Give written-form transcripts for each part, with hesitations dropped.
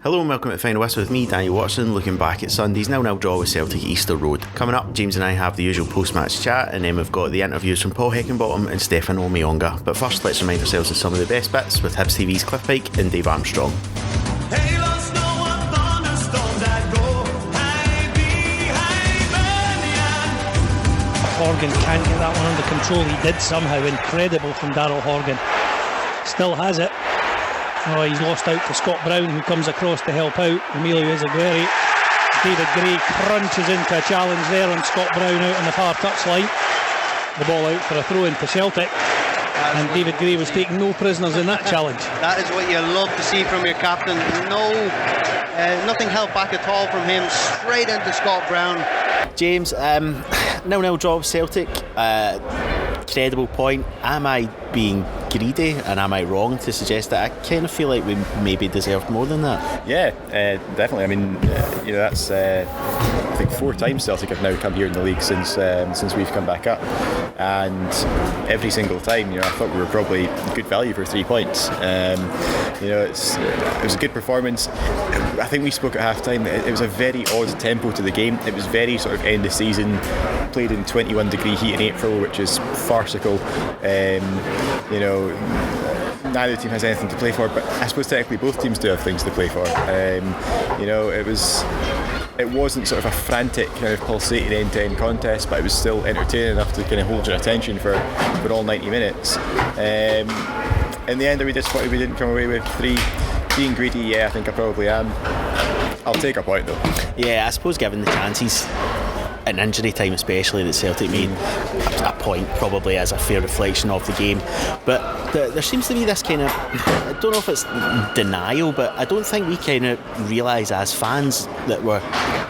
Hello and welcome to the Final Whistle with me, Daniel Waterson, looking back at Sunday's 0-0 draw with Celtic at Easter Road. Coming up, James and I have the usual post-match chat, and then we've got the interviews from Paul Heckingbottom and Stephane Omeonga. But first, let's remind ourselves of some of the best bits with Hibs TV's Cliff Pike and Dave Armstrong. Horgan can't get that one under control. He did somehow. Incredible from Daryl Horgan. Still has it. Oh, he's lost out to Scott Brown, who comes across to help out Emilio Izaguirre. David Gray crunches into a challenge there on Scott Brown out on the far touchline. The ball out for a throw in to Celtic. And David Gray was taking no prisoners in that challenge. That is what you love to see from your captain. Nothing held back at all from him. Straight into Scott Brown. James, 0-0 draw with Celtic. Credible point. Am I being greedy and am I wrong to suggest that? I kind of feel like we maybe deserved more than that. Yeah, definitely. I mean, that's I think 4 times Celtic have now come here in the league since we've come back up, and every single time, I thought we were probably good value for 3 points. It was a good performance. I think we spoke at half time. It was a very odd tempo to the game. It was very sort of end of season, played in 21 degree heat in April, which is farcical. Neither team has anything to play for, but I suppose technically both teams do have things to play for. It wasn't sort of a frantic kind of pulsating end-to-end contest, but it was still entertaining enough to kind of hold your attention for all 90 minutes. In the end, are we disappointed we didn't come away with 3? Being greedy, yeah, I think I probably am. I'll take a point though. Yeah, I suppose given the chances, in injury time especially, that Celtic made, a point probably as a fair reflection of the game. But there seems to be this kind of, I don't know if it's denial, but I don't think we kind of realise as fans that we're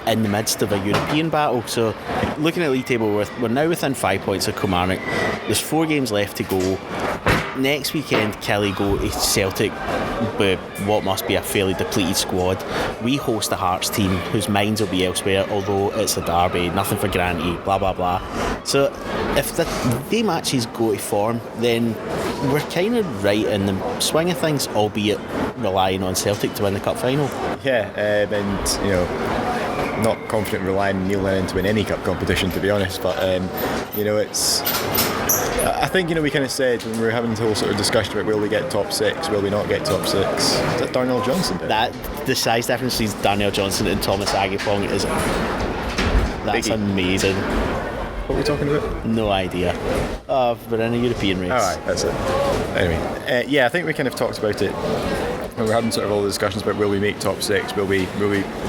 in the midst of a European battle. So looking at the league table, we're now within 5 points of Kilmarnock. There's 4 games left to go. Next weekend, Kelly go to Celtic with what must be a fairly depleted squad. We host a Hearts team whose minds will be elsewhere, although it's a derby, nothing for granted, blah blah blah. So if the matches go to form, then we're kind of right in the swing of things, albeit relying on Celtic to win the cup final. Yeah, not confident relying on Neil Lennon to win any cup competition, to be honest, but it's, I think we kind of said when we were having the whole sort of discussion about will we get top 6, will we not get top 6, is that Darnell Johnson did? That the size difference between Darnell Johnson and Thomas Agipong is that's Biggie. Amazing. What are we talking about? No idea. We're in a European race. Alright, that's it. Anyway, I think we kind of talked about it when we're having sort of all the discussions about will we make top 6, will we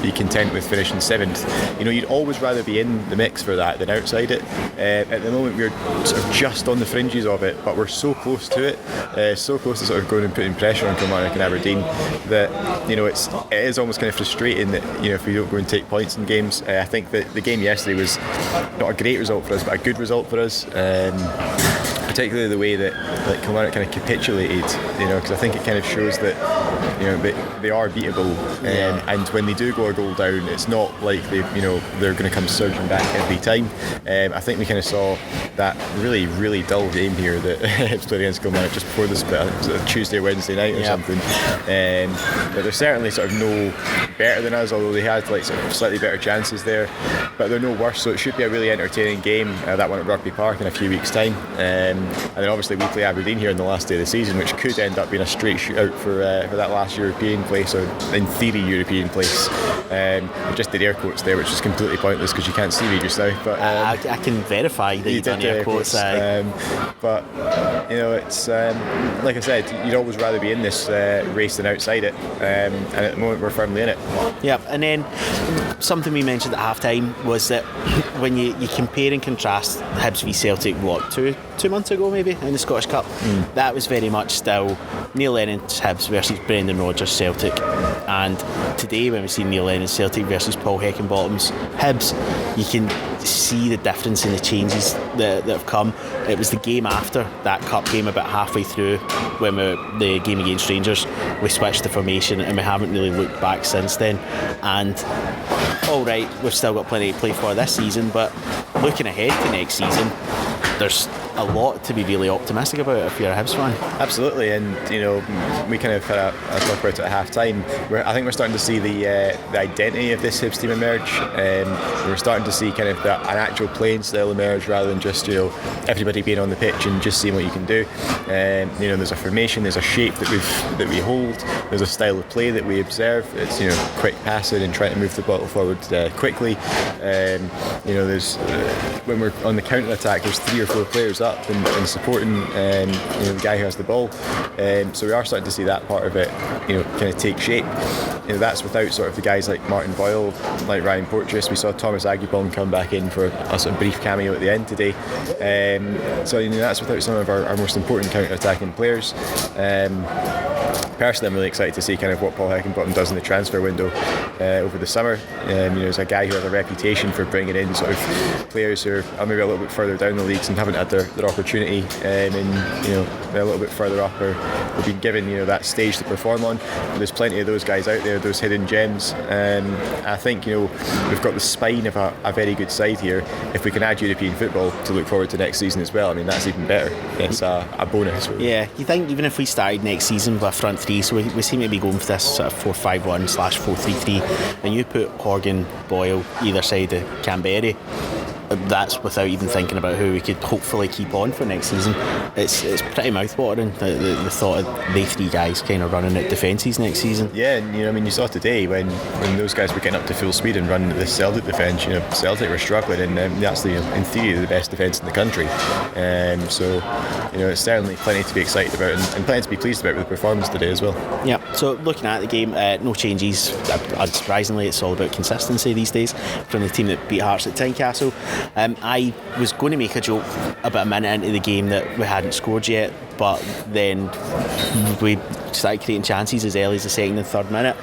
be content with finishing 7th. You'd always rather be in the mix for that than outside it. At the moment we're sort of just on the fringes of it, but we're so close to it, so close to sort of going and putting pressure on Kilmarnock and Aberdeen that it is almost kind of frustrating that if we don't go and take points in games. I think that the game yesterday was not a great result for us, but a good result for us. Particularly the way that Kilmarnock kind of capitulated, because I think it kind of shows that they are beatable, and when they do go a goal down, it's not like they're going to come surging back every time. I think we kind of saw that really, really dull game here that Hibs played against Kilmarnock just before the split. I think it was a Tuesday or Wednesday night or something. But they're certainly sort of no better than us, although they had sort of slightly better chances there. But they're no worse, so it should be a really entertaining game. That one at Rugby Park in a few weeks' time. And then obviously we play Aberdeen here on the last day of the season, which could end up being a straight shootout for that last European place, or in theory European place. I just did air quotes there, which is completely pointless because you can't see me just now. But I can verify that you did air quotes. But it's like I said, you'd always rather be in this race than outside it, and at the moment we're firmly in it. Yeah, and then something we mentioned at half time was that when you compare and contrast Hibs v Celtic, two months ago maybe, in the Scottish Cup, that was very much still Neil Lennon's Hibs versus Brendan Rodgers Celtic. And today when we see Neil Lennon's Celtic versus Paul Heckingbottom's Hibs, you can see the difference in the changes that have come. It was the game after that cup game, about halfway through, when the game against Rangers, we switched the formation and we haven't really looked back since then. And alright, we've still got plenty to play for this season, but looking ahead to next season, there's a lot to be really optimistic about if you're a Hibs fan. Absolutely, and we kind of had a talk about it at half time. I think we're starting to see the identity of this Hibs team emerge. We're starting to see kind of an actual playing style emerge rather than just everybody being on the pitch and just seeing what you can do. There's a formation, there's a shape that we hold, there's a style of play that we observe. It's quick passing and trying to move the ball forward quickly. There's when we're on the counter attack, there's 3 or 4 players up and supporting the guy who has the ball. So we are starting to see that part of it kind of take shape. That's without sort of the guys like Martin Boyle, like Ryan Porteous. We saw Thomas Aguibon come back in for a sort of brief cameo at the end today. So that's without some of our most important counter-attacking players. Personally, I'm really excited to see kind of what Paul Heckingbottom does in the transfer window over the summer. He's a guy who has a reputation for bringing in sort of players who are maybe a little bit further down the leagues and haven't had their opportunity, and they're a little bit further up or have been given that stage to perform on. There's plenty of those guys out there, those hidden gems. I think we've got the spine of a very good side here. If we can add European football to look forward to next season as well, that's even better. It's a bonus. Really. Yeah, you think even if we started next season with a front 3, so we seem to be going for this sort of 4-5-1/4-3-3, and you put Horgan, Boyle either side of Canberra, that's without even thinking about who we could hopefully keep on for next season. It's pretty mouth-watering, the thought of the 3 guys kind of running at defences next season. Yeah, and you saw today when those guys were getting up to full speed and running at the Celtic defence, Celtic were struggling, and that's in theory the best defence in the country. So it's certainly plenty to be excited about and plenty to be pleased about with the performance today as well. Yeah, so looking at the game, no changes. Unsurprisingly, it's all about consistency these days from the team that beat Hearts at Tynecastle. I was going to make a joke about a minute into the game that we hadn't scored yet, but then we started creating chances as early as the second and third minute.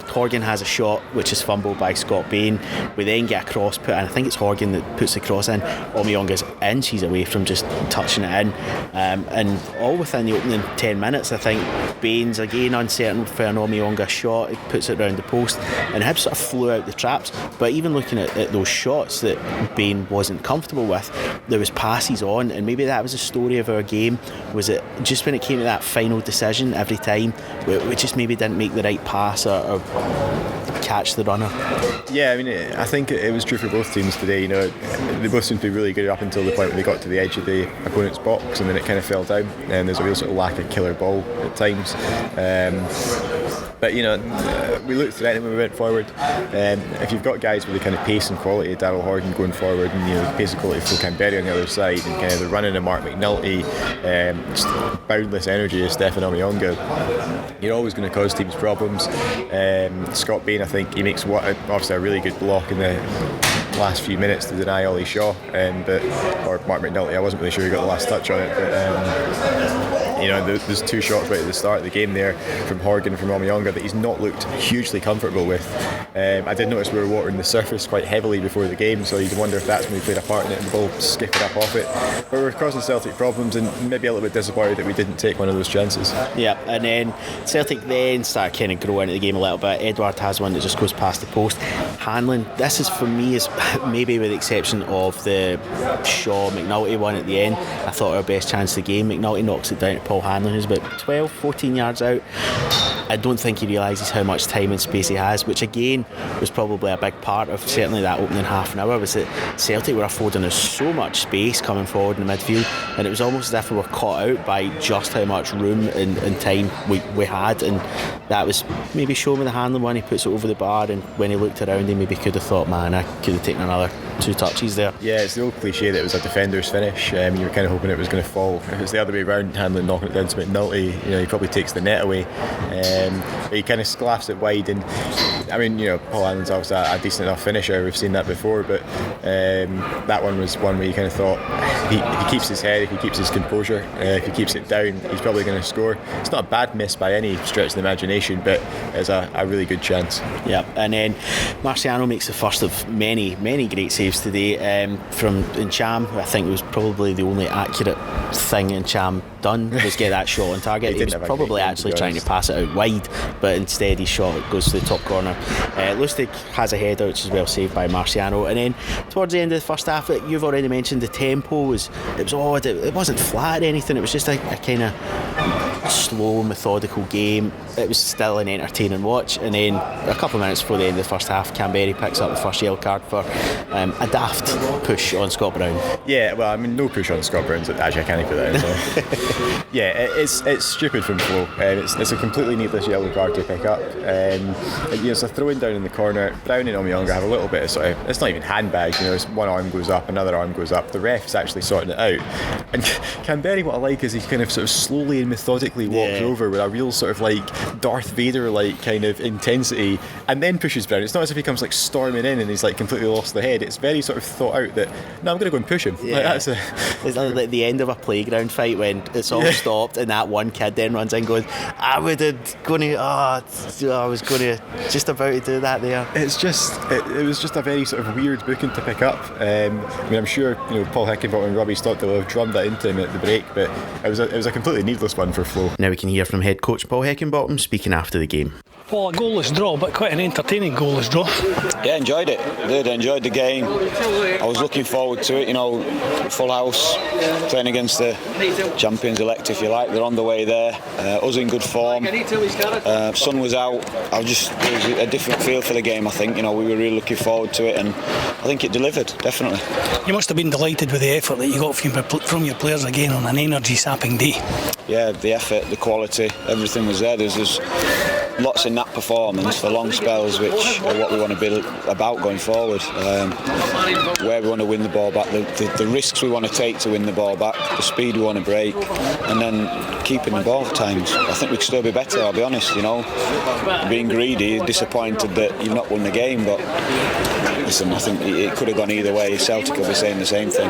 Horgan has a shot which is fumbled by Scott Bain. We then get a cross put, and I think it's Horgan that puts the cross in. Omeonga's inches away from just touching it in, and all within the opening 10 minutes. I think Bain's again uncertain for an Omeonga shot. He puts it round the post, and Hibs sort of flew out the traps. But even looking at those shots that Bain wasn't comfortable with, there was passes on, and maybe that was the story of our game. Was it just when it came to that final decision every time we just maybe didn't make the right pass or catch the runner? Yeah, I think it was true for both teams today. They both seemed to be really good up until the point where they got to the edge of the opponent's box, and then it kind of fell down, and there's a real sort of lack of killer ball at times. But we looked threatening when we went forward. If you've got guys with the kind of pace and quality of Daryl Horgan going forward, and the pace and quality of Phil Canberra on the other side, and kind of the running of Mark McNulty, just boundless energy of Stephane Omeonga, you're always going to cause teams problems. Scott Bain, I think he makes obviously a really good block in the last few minutes to deny Ollie Shaw, or Mark McNulty. I wasn't really sure who got the last touch on it, but there's 2 shots right at the start of the game there from Horgan and from Omeonga that he's not looked hugely comfortable with. I did notice we were watering the surface quite heavily before the game, so you'd wonder if that's when we played a part in it and the ball skipping up off it. But we're causing Celtic problems, and maybe a little bit disappointed that we didn't take one of those chances. Yeah, and then Celtic then start kind of grow into the game a little bit. Edouard has one that just goes past the post. Hanlon, this is for me, is maybe with the exception of the Shaw McNulty one at the end, I thought our best chance of the game. McNulty knocks it down to Paul Hanlon, who's about 12-14 yards out. I don't think he realises how much time and space he has, which again was probably a big part of certainly that opening half an hour, was that Celtic were affording us so much space coming forward in the midfield, and it was almost as if we were caught out by just how much room and time we had, and that was maybe shown with the Hanlon one. He puts it over the bar, and when he looked around he maybe could have thought, man, I could have taken another 2 touches there. Yeah, it's the old cliche that it was a defender's finish. You were kind of hoping it was going to fall. If it's the other way around, Hanlon knocking it down to McNulty, he probably takes the net away. But he kind of sclaffs it wide, and Paul Hanlon's obviously a decent enough finisher. We've seen that before, but that one was one where you kind of thought if he keeps his head, if he keeps his composure, if he keeps it down, he's probably going to score. It's not a bad miss by any stretch of the imagination, but it's a really good chance. Yeah, and then Marciano makes the first of many great saves today from Ncham, who I think was probably the only accurate thing Ncham done was get that shot on target. He was probably actually trying to pass it out wide, but instead he shot it goes to the top corner. Lustig has a header which is well saved by Marciano, and then towards the end of the first half, you've already mentioned the tempo was odd. It wasn't flat or anything. It was just a kind of slow, methodical game. It was still an entertaining watch, and then a couple of minutes before the end of the first half, Canberra picks up the first yellow card for a daft push on Scott Brown. Yeah, well, I mean, no push on Scott Brown. Actually, I can't put that in. So. Yeah, it's stupid from Flo. It's a completely needless yellow card to pick up. It's a throwing down in the corner. Brown and Omeonga have a little bit of sort of, it's not even handbags, one arm goes up, another arm goes up. The ref's actually sorting it out. And Canberra, what I like is he kind of sort of slowly and methodically walks over with a real sort of like Darth Vader like kind of intensity, and then pushes Brown. It's not as if he comes like storming in and he's like completely lost the head. It's very sort of thought out that no, I'm going to go and push him. Yeah. It's like the end of a playground fight when it's all stopped and that one kid then runs in going, I was going to just about to do that there. It's just it was just a very sort of weird booking to pick up. I mean, I'm sure Paul Heckingbottom and Robbie Stockdale will have drummed that into him at the break, but it was a completely needless one for Flo. Now we can hear from head coach Paul Heckingbottom speaking after the game. Well, a goalless draw, but quite an entertaining goalless draw. Yeah, enjoyed it. I enjoyed the game. I was looking forward to it, full house, playing against the champions elect, if you like. They're on the way there. Us in good form. Sun was out. It was a different feel for the game, I think. We were really looking forward to it, and I think it delivered, definitely. You must have been delighted with the effort that you got from your players again on an energy-sapping day. Yeah, the effort, the quality, everything was there. There's lots in that performance for long spells, which are what we want to be about going forward. Where we want to win the ball back, the risks we want to take to win the ball back, the speed we want to break, and then keeping the ball at times. I think we could still be better, I'll be honest. Being greedy, disappointed that you've not won the game, but listen, I think it could have gone either way. Celtic will be saying the same thing,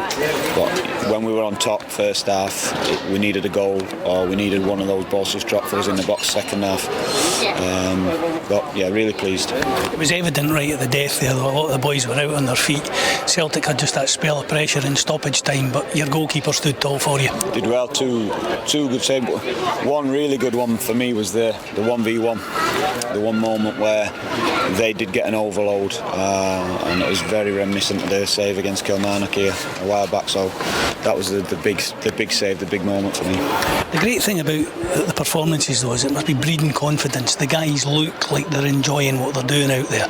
but when we were on top first half, we needed a goal, or we needed one of those balls just dropped for us in the box second half. But yeah, really pleased. It was evident right at the death there, a lot of the boys were out on their feet. Celtic had just that spell of pressure in stoppage time, but your goalkeeper stood tall for you. Did well, two good saves. One really good one for me was the 1v1, the one moment where they did get an overload, and it was very reminiscent of their save against Kilmarnock here a while back, so that was the big save, the big moment for me. The great thing about the performances though is it must be breeding confidence. The guys look like they're enjoying what they're doing out there,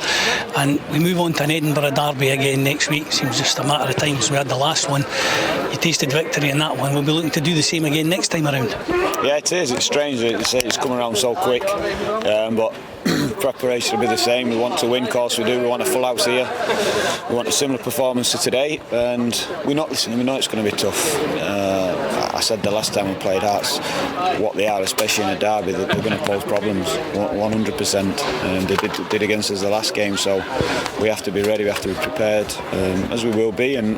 and we move on to an Edinburgh derby again next week. It seems just a matter of time since we had the last one. You tasted victory in that one. We'll be looking to do the same again next time around. Yeah, it is. It's strange that it's come around so quick, but preparation will be the same. We want to win, of course we do. We want a full house here. We want a similar performance to today, and we're not listening. We know it's going to be tough. I said the last time we played Hearts what they are, especially in a derby, that they're going to pose problems 100%, and they did against us the last game, so we have to be ready, we have to be prepared, as we will be, and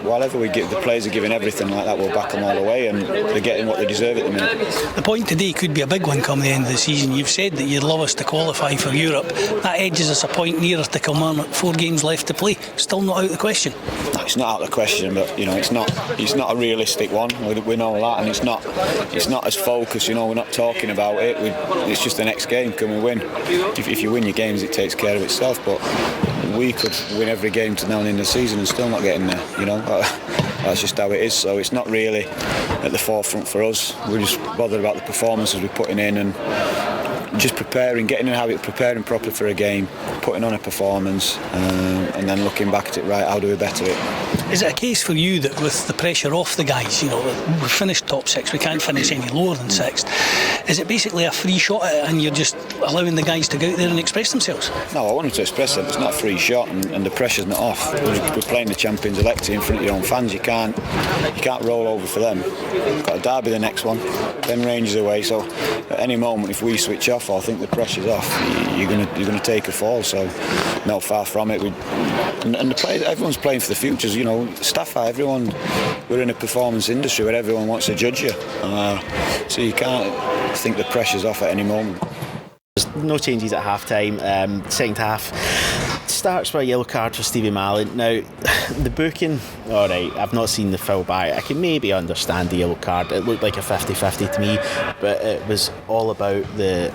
whatever we give, the players are giving everything like that, we'll back them all the way, and they're getting what they deserve at the minute. The point today could be a big one come the end of the season. You've said that you'd love us to qualify for Europe. That edges us a point nearer to Kilmarnock. 4 games left to play. Still not out of the question. No, it's not out of the question, but it's not a realistic one. We know that, and it's not as focused. We're not talking about it. It's just the next game. Can we win? If you win your games, it takes care of itself. But we could win every game to now and in the season and still not getting there. That's just how it is. So it's not really at the forefront for us. We're just bothered about the performances we're putting in and just preparing, getting in the habit of preparing properly for a game, putting on a performance, and then looking back at it, right, how do we better it? Is it a case for you that with the pressure off the guys, we've finished top 6, we can't finish any lower than 6th, is it basically a free shot at it and you're just allowing the guys to go out there and express themselves? No, I want them to express it. It's not a free shot, and the pressure's not off. We're playing the champions elect in front of your own fans. You can't roll over for them. We've got a derby the next one, then Rangers away, so at any moment if we switch off, I think the pressure's off, you're going to take a fall, so not far from it. And the players, everyone's playing for the futures, staff are, everyone, we're in a performance industry where everyone wants to judge you, so you can't think the pressure's off at any moment. There's no changes at half time. Second half, starts with a yellow card for Stevie Malin. Now, the booking, alright, I've not seen the full back. I can maybe understand the yellow card. It looked like a 50-50 to me, but it was all about the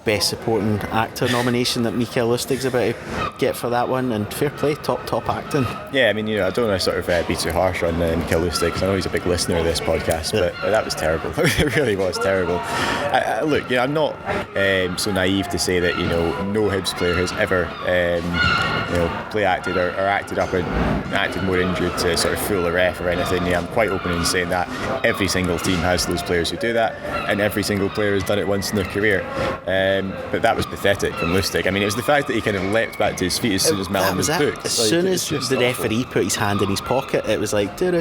Best Supporting Actor nomination that Mikael Lustig's about to get for that one, and fair play, top acting. Yeah, I mean, I don't want to sort of be too harsh on Mikael Lustig, because I know he's a big listener of this podcast, but that was terrible. It really was terrible. Look, I'm not so naive to say that no Hibs player has ever play acted or acted up and acted more injured to sort of fool a ref or anything. Yeah, I'm quite open in saying that every single team has those players who do that, and every single player has done it once in their career. But that was pathetic from Lustig. I mean, it was the fact that he kind of leapt back to his feet as soon as Malin was booked. As soon as the referee put his hand in his pocket, it was like I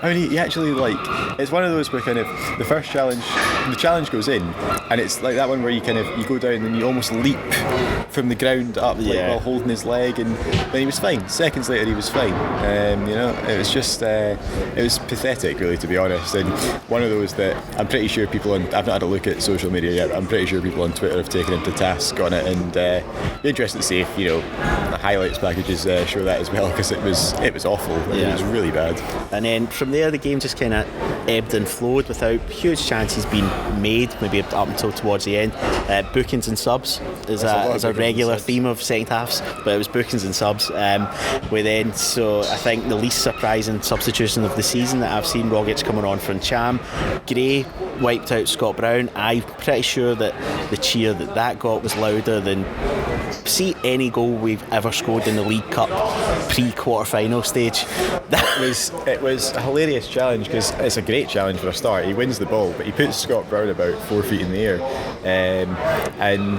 mean, he actually, it's one of those where kind of the first challenge, the challenge goes in, and it's like that one where you go down and you almost leap from the ground up while holding his leg, and then he was fine. Seconds later he was fine. It was just it was pathetic, really, to be honest, and one of those that I'm pretty sure people on, I've not had a look at social media yet, but I'm pretty sure people on Twitter have taken him to task on it, and be interested to see if the highlights packages show that as well, because it was awful. It was really bad. And then from there the game just kind of ebbed and flowed without huge chances being made, maybe up until towards the end. Bookings and subs is a regular theme of second halves, but it was bookings and subs. So I think the least surprising substitution of the season that I've seen, Rogic coming on for Cham. Gray wiped out Scott Brown. I'm pretty sure that the cheer that got was louder than any goal we've ever scored in the League Cup pre-quarter-final stage. It was a hilarious challenge, because it's a great challenge for a start. He wins the ball, but he puts Scott Brown about 4 feet in the air, and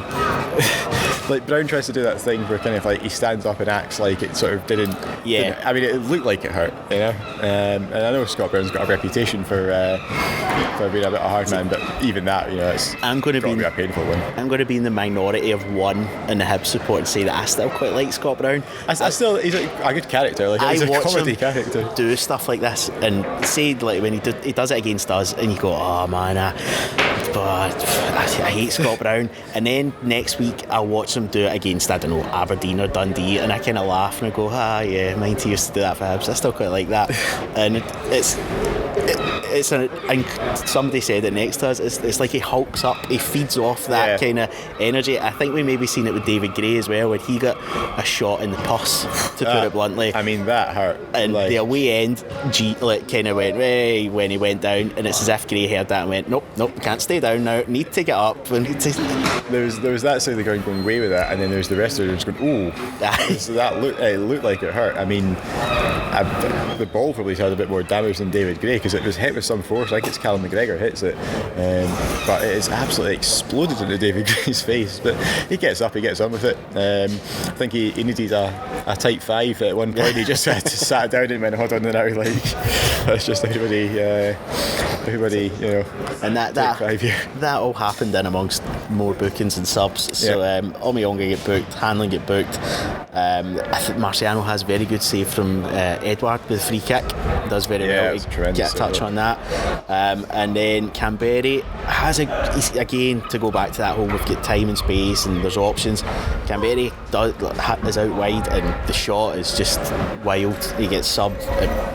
like Brown tries to do that thing where kind of like he stands up and acts like it sort of didn't. I mean, it looked like it hurt, and I know Scott Brown's got a reputation for being a bit of a hard man, but even that, it's got to be a painful one. I'm going to be in the minority of one in the Hibs support and say that I still quite like Scott Brown. He's a good character. He's a comedy character. Do stuff like this, and say when he does it against us, and you go, oh man, I hate Scott Brown, and then next week I'll watch him do it against, I don't know, Aberdeen or Dundee, and I kind of laugh and I go, mine used to do that for Hibs. I still quite like that, and and somebody said it next to us, it's like he hulks up, he feeds off that kind of energy. I think we maybe seen it with David Gray as well, when he got a shot in the pus, to put it bluntly. I mean, that hurt. And the away end kind of went when he went down, and it's as if Gray heard that and went, nope, can't stay down now, need to get up. There was that side of the ground going away with that, and then there's the rest of it just going, ooh. So that looked like it hurt. I mean, the ball probably had a bit more damage than David Gray, because it was hit with some force. I think it's Callum McGregor hits it, but it is absolutely exploded into David Gray's face. But he gets up, he gets on with it. I think he needed a tight 5 at one point. He just had to sat down and went, hold on now, that's just everybody, and that all happened in amongst more bookings and subs. So Omeonga get booked, Hanlon get booked. I think Marciano has very good save from Edouard with a free kick, does very well to get a touch on that. And then Canberry has again, to go back to that whole, we've got time and space and there's options. Canberry is out wide, and the shot is just wild. He gets subbed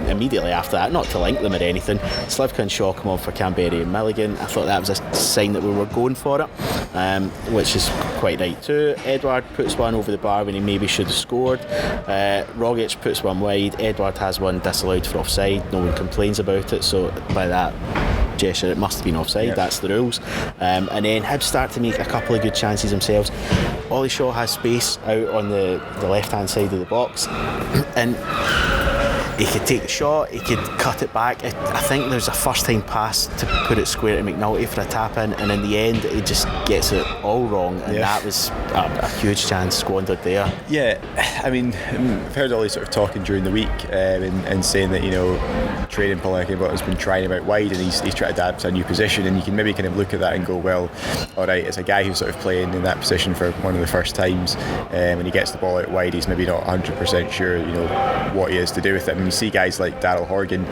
immediately after that, not to link them or anything. Slivka and Shaw come on for Canberry and Milligan. I thought that was a sign that we were going for it, which is quite right too. Edouard puts one over the bar when he maybe should have scored. Rogic puts one wide. Edouard has one disallowed for offside. No one complains about it, so by that gesture it must have been offside. That's the rules. And then Hibs start to make a couple of good chances themselves. Ollie Shaw has space out on the left hand side of the box, and he could take the shot, he could cut it back. I think there's a first time pass to put it square to McNulty for a tap in, and in the end he just gets it all wrong, and that was a huge chance squandered there. I mean, I've heard Ollie sort of talking during the week and saying that training Paul Hanlon has been trying him out wide, and he's trying to adapt to a new position, and you can maybe kind of look at that and go, well, alright, it's a guy who's sort of playing in that position for one of the first times, and he gets the ball out wide, he's maybe not 100% sure what he is to do with it. And you see guys like Daryl Horgan,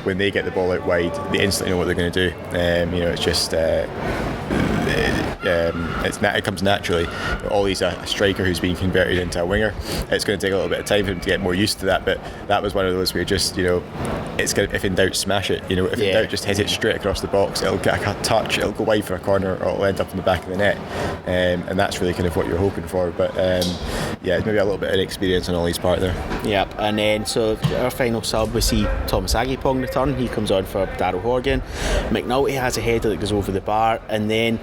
when they get the ball out wide, they instantly know what they're going to do. It's just it comes naturally. Ollie's a striker who's been converted into a winger. It's going to take a little bit of time for him to get more used to that, but that was one of those where just, it's going to, if in doubt, smash it. If in doubt, just hit it straight across the box. It'll get a touch, it'll go wide for a corner, or it'll end up in the back of the net, and that's really kind of what you're hoping for. But maybe a little bit of inexperience on Ollie's part there. Yep, and then so our final sub, we see Thomas Agipong return. He comes on for Darryl Horgan. McNulty has a header that goes over the bar, and then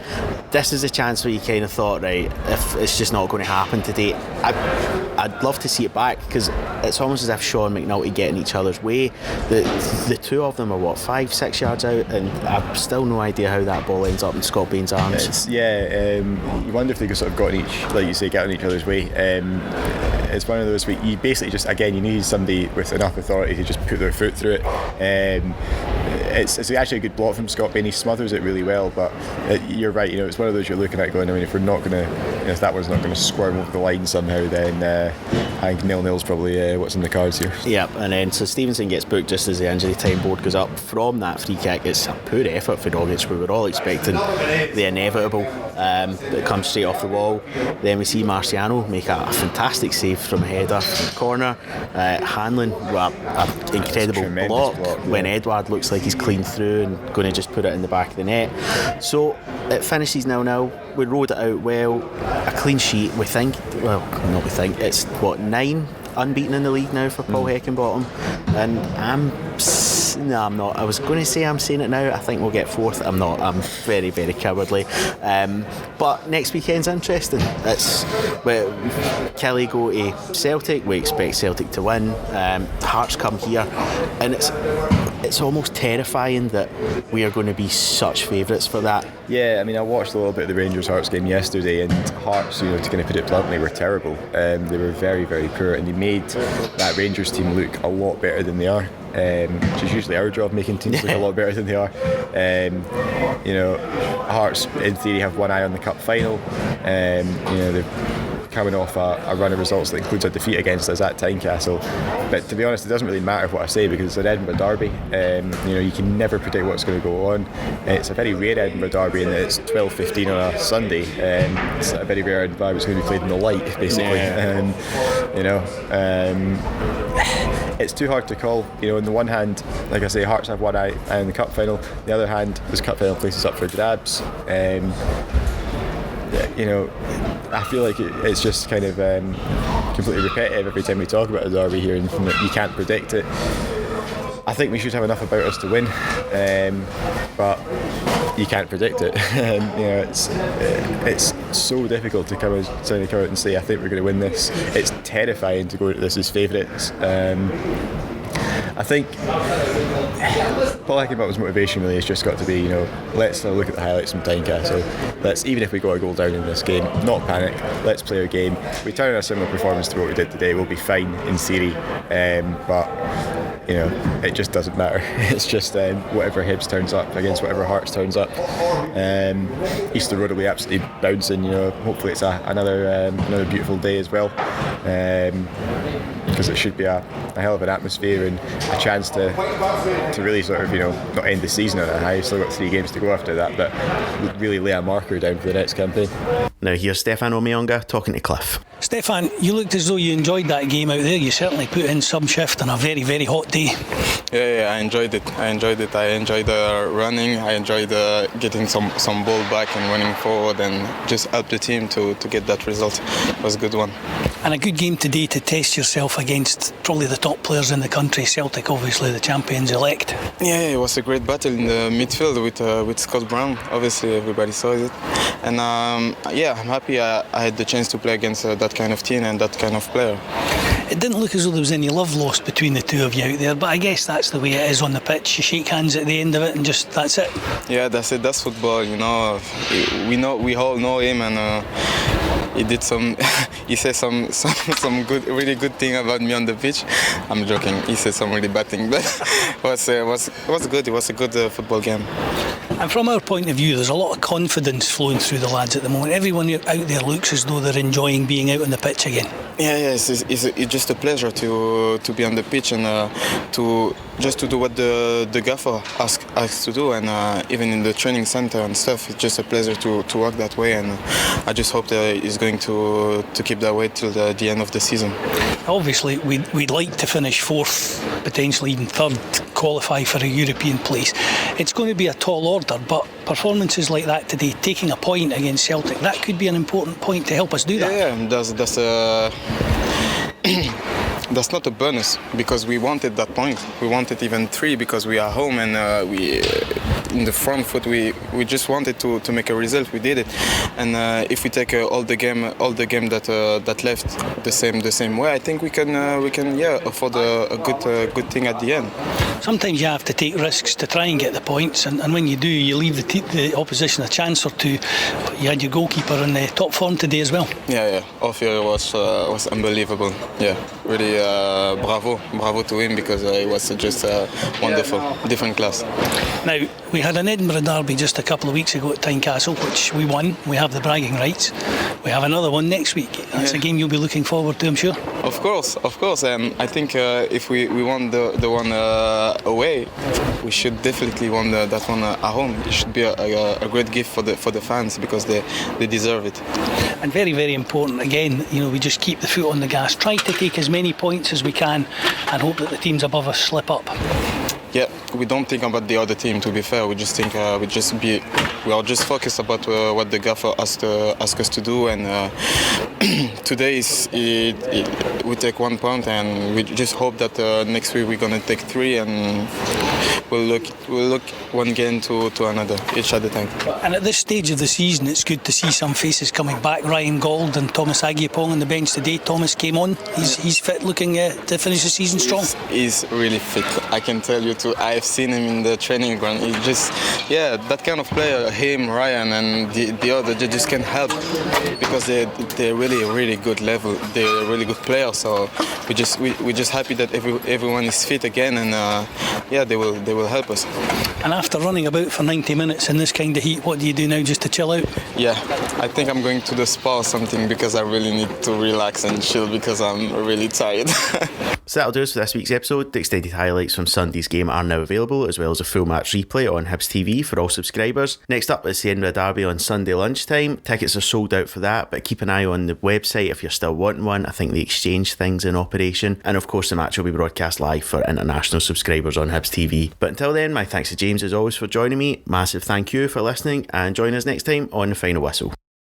this is a chance where you kind of thought, right, if it's just not going to happen today, I'd love to see it back, because it's almost as if Shaw and McNulty get in each other's way. The two of them are 5-6 yards out, and I've still no idea how that ball ends up in Scott Bain's arms. You wonder if they could sort of got in each, like you say, get in each other's way. It's one of those where you basically just, again, you need somebody with enough authority to just put their foot through it. It's actually a good block from Scott Bain. He smothers it really well, but you're right, it's one of those you're looking at going, if we're not going to, if that one's not going to squirm over the line somehow, then I think 0-0's probably what's in the cards here. Yep, and then so Stevenson gets booked just as the injury time board goes up. From that free kick, it's a poor effort for Rogic. We were all expecting the inevitable, that comes straight off the wall. Then we see Marciano make a fantastic save from a header from the corner. Hanlon, an incredible block when Edouard looks like he's clean through and going to just put it in the back of the net. So it finishes 0-0. We rode it out well, a clean sheet. We think, it's 9 unbeaten in the league now for Paul Heckingbottom, and I'm not. I was going to say I'm saying it now. I think we'll get 4th. I'm not. I'm very, very cowardly. But next weekend's interesting. Kelly go to Celtic. We expect Celtic to win. Hearts come here, and it's almost terrifying that we are going to be such favourites for that. Yeah, I watched a little bit of the Rangers-Hearts game yesterday, and Hearts, to kind of put it bluntly, were terrible. They were very, very poor, and they made that Rangers team look a lot better than they are. Which is usually our job, making teams look a lot better than they are. Hearts, in theory, have one eye on the cup final. They're coming off a run of results that includes a defeat against us at Tynecastle, but to be honest, it doesn't really matter what I say, because it's an Edinburgh derby. You can never predict what's going to go on. It's a very rare Edinburgh derby in that it's 12:15 on a Sunday. It's a very rare Edinburgh derby. It's going to be played in the light, basically. It's too hard to call. On the one hand, like I say, Hearts have one eye on the cup final. On the other hand, there's cup final places up for grabs. I feel like it's just kind of completely repetitive every time we talk about a derby here, and you can't predict it. I think we should have enough about us to win, but you can't predict it. It's so difficult to come out and say I think we're going to win this. It's terrifying to go into this as favourites. I think Paul Heckingbottom's motivation really has just got to be, let's look at the highlights from Tynecastle. Let's, even if we got a goal down in this game, not panic. Let's play our game. We turn in a similar performance to what we did today, we'll be fine in theory. But it just doesn't matter. It's just whatever Hibs turns up against whatever Hearts turns up. Easter Road will be absolutely bouncing. Hopefully it's another beautiful day as well. Because it should be a hell of an atmosphere and a chance to really sort of not end the season on a high. Still got 3 games to go after that, but really lay a marker down for the next campaign. Now here's Stephane Omeonga talking to Cliff. Stephane, you looked as though you enjoyed that game out there. You certainly put in some shift on a very, very hot day. Yeah, I enjoyed it. I enjoyed running. I enjoyed getting some ball back and running forward, and just help the team to get that result. It was a good one. And a good game today to test yourself against probably the top players in the country. Celtic, obviously the champions elect. Yeah, it was a great battle in the midfield with Scott Brown. Obviously everybody saw it, and I'm happy I had the chance to play against that kind of team and that kind of player. It didn't look as though there was any love lost between the two of you out there, but I guess that's the way it is on the pitch. You shake hands at the end of it and just that's it. Yeah, that's it. That's football. We all know him, and he did he said some good, really good thing about me on the pitch. I'm joking. He said some really bad thing, but it was good. It was a good football game. And from our point of view, there's a lot of confidence flowing through the lads at the moment. Everyone out there looks as though they're enjoying being out on the pitch again. Yeah, it's just a pleasure to be on the pitch and to do what the gaffer asks to do, and even in the training center and stuff, it's just a pleasure to work that way, and I just hope that he's going to keep that way till the end of the season. Obviously, we'd like to finish fourth, potentially even third, qualify for a European place. It's going to be a tall order, but performances like that today, taking a point against Celtic, that could be an important point to help us do that. Yeah, that's not a bonus, because we wanted that point. We wanted even 3 because we are home, and we in the front foot we just wanted to make a result. We did it, and if we take all the game that left the same way, I think we can afford a good thing at the end. Sometimes you have to take risks to try and get the points, and when you do, you leave the opposition a chance or two. But you had your goalkeeper in top form today as well. Yeah. Ofir was unbelievable. Yeah, really bravo to him, because it was just wonderful, different class. Now, we had an Edinburgh derby just a couple of weeks ago at Tynecastle, which we won. We have the bragging rights. We have another one next week. That's a game you'll be looking forward to, I'm sure. Of course. I think if we won the one away, we should definitely won that one at home. It should be a great gift for the fans, because they deserve it. And very, very important, again, we just keep the foot on the gas. Try to take as many points as we can and hope that the teams above us slip up. Yeah, we don't think about the other team, to be fair. We just think we are just focused about what the gaffer asked us to do, and today we take 1 point, and we just hope that next week we're gonna take 3, and we'll look one game to another, each at a time. And at this stage of the season, it's good to see some faces coming back. Ryan Gold and Thomas Agyapong on the bench today. Thomas came on. He's fit, looking to finish the season strong. He's really fit. I can tell you too. I've seen him in the training ground. He just, that kind of player, him, Ryan, and the other, they just can't help, because they're really a really good level. They're a really good player. So we're just happy that everyone is fit again, and they will help us. And after running about for 90 minutes in this kind of heat, what do you do now, just to chill out? Yeah, I think I'm going to the spa or something, because I really need to relax and chill, because I'm really tired. So that'll do us for this week's episode. The extended highlights from Sunday's game are now available, as well as a full match replay on Hibs TV for all subscribers. Next up is the Edinburgh derby on Sunday lunchtime. Tickets are sold out for that, but keep an eye on the website if you're still wanting one. I think the exchange thing's in operation. And of course, the match will be broadcast live for international subscribers on Hibs TV. But until then, my thanks to James as always for joining me. Massive thank you for listening, and join us next time on The Final Whistle.